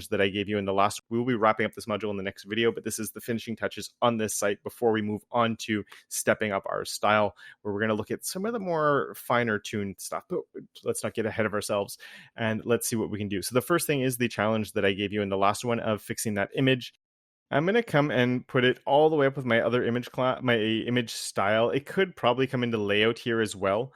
that I gave you in the last. We will be wrapping up this module in the next video, but this is the finishing touches on this site before we move on to stepping up our style, where we're going to look at some of the more finer tuned stuff. But let's not get ahead of ourselves, and let's see what we can do. So the first thing is the challenge that I gave you in the last one of fixing that image. I'm going to come and put it all the way up with my other image class, my image style. It could probably come into layout here as well,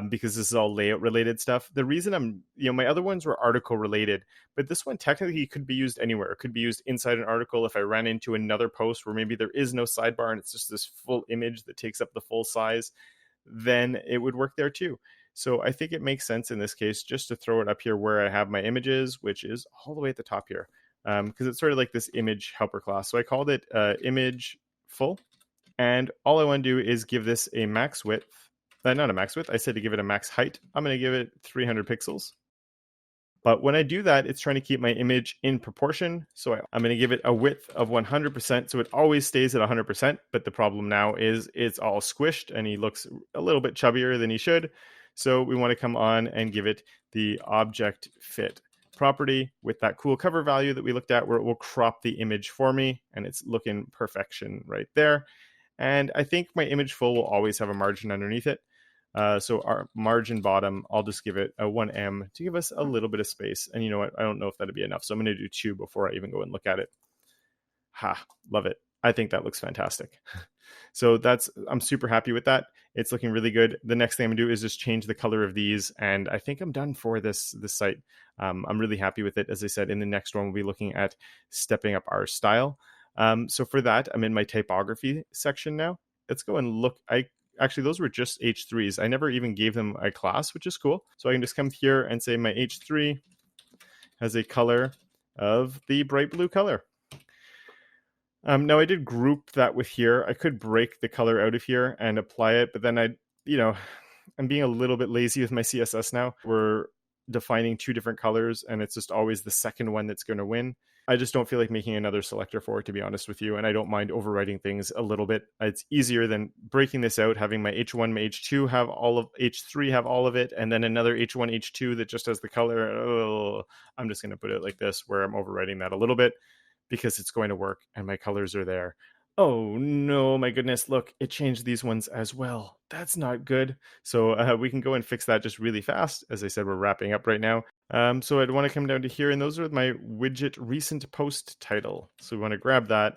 because this is all layout related stuff. The reason my other ones were article related, but this one technically could be used anywhere. It could be used inside an article. If I ran into another post where maybe there is no sidebar and it's just this full image that takes up the full size, then it would work there too. So I think it makes sense in this case just to throw it up here where I have my images, which is all the way at the top here. Because it's sort of like this image helper class. So I called it image full. And all I want to do is give this a max width. Not a max width. I said to give it a max height. I'm going to give it 300 pixels. But when I do that, it's trying to keep my image in proportion. So I'm going to give it a width of 100%. So it always stays at 100%. But the problem now is it's all squished and he looks a little bit chubbier than he should. So we want to come on and give it the object fit property with that cool cover value that we looked at, where it will crop the image for me, and it's looking perfection right there. And I think my image full will always have a margin underneath it. So our margin bottom, I'll just give it a 1M to give us a little bit of space. And you know what? I don't know if that'd be enough. So I'm going to do 2 before I even go and look at it. Love it. I think that looks fantastic. So I'm super happy with that. It's looking really good. The next thing I'm gonna do is just change the color of these, and I think I'm done for this site. I'm really happy with it. As I said, in the next one, we'll be looking at stepping up our style. So for that, I'm in my typography section now. Let's go and look. Actually, those were just H3s. I never even gave them a class, which is cool. So I can just come here and say my H3 has a color of the bright blue color. Now I did group that with here. I could break the color out of here and apply it, but then I'm being a little bit lazy with my CSS now. We're defining 2 different colors, and it's just always the second one that's going to win. I just don't feel like making another selector for it, to be honest with you, and I don't mind overwriting things a little bit. It's easier than breaking this out, having my H1, my H2 have all of H3 have all of it, and then another H1, H2 that just has the color. I'm just going to put it like this, where I'm overwriting that a little bit, because it's going to work and my colors are there. Oh no, my goodness, look, it changed these ones as well. That's not good. So we can go and fix that just really fast. As I said, we're wrapping up right now. So I'd want to come down to here, and those are my widget recent post title. So we want to grab that,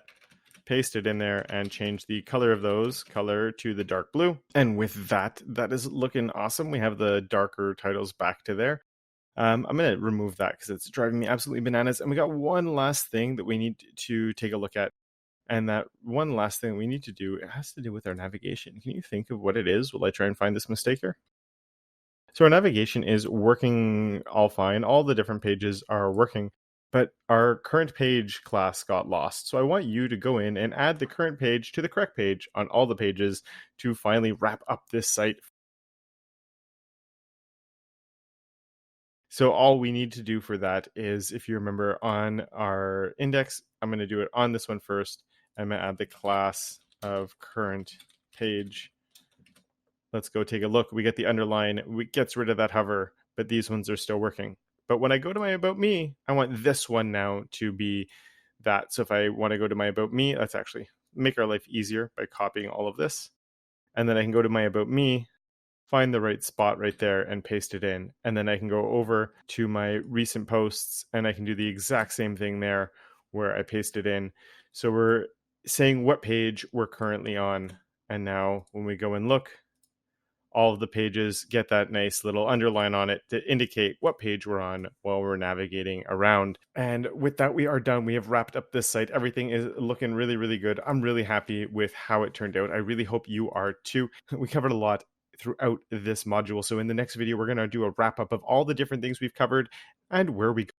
paste it in there, and change the color of those color to the dark blue. And with that, that is looking awesome. We have the darker titles back to there. I'm going to remove that because it's driving me absolutely bananas. And we got one last thing that we need to take a look at. And that one last thing we need to do, it has to do with our navigation. Can you think of what it is? Will I try and find this mistake here? So our navigation is working all fine. All the different pages are working, but our current page class got lost. So I want you to go in and add the current page to the correct page on all the pages to finally wrap up this site. So all we need to do for that is, if you remember on our index, I'm going to do it on this one first. I'm going to add the class of current page. Let's go take a look. We get the underline. It gets rid of that hover, but these ones are still working. But when I go to my About Me, I want this one now to be that. So if I want to go to my About Me, let's actually make our life easier by copying all of this. And then I can go to my About Me, find the right spot right there and paste it in. And then I can go over to my recent posts and I can do the exact same thing there where I paste it in. So we're saying what page we're currently on. And now when we go and look, all of the pages get that nice little underline on it to indicate what page we're on while we're navigating around. And with that, we are done. We have wrapped up this site. Everything is looking really, really good. I'm really happy with how it turned out. I really hope you are too. We covered a lot throughout this module. So in the next video, we're going to do a wrap up of all the different things we've covered and where we go.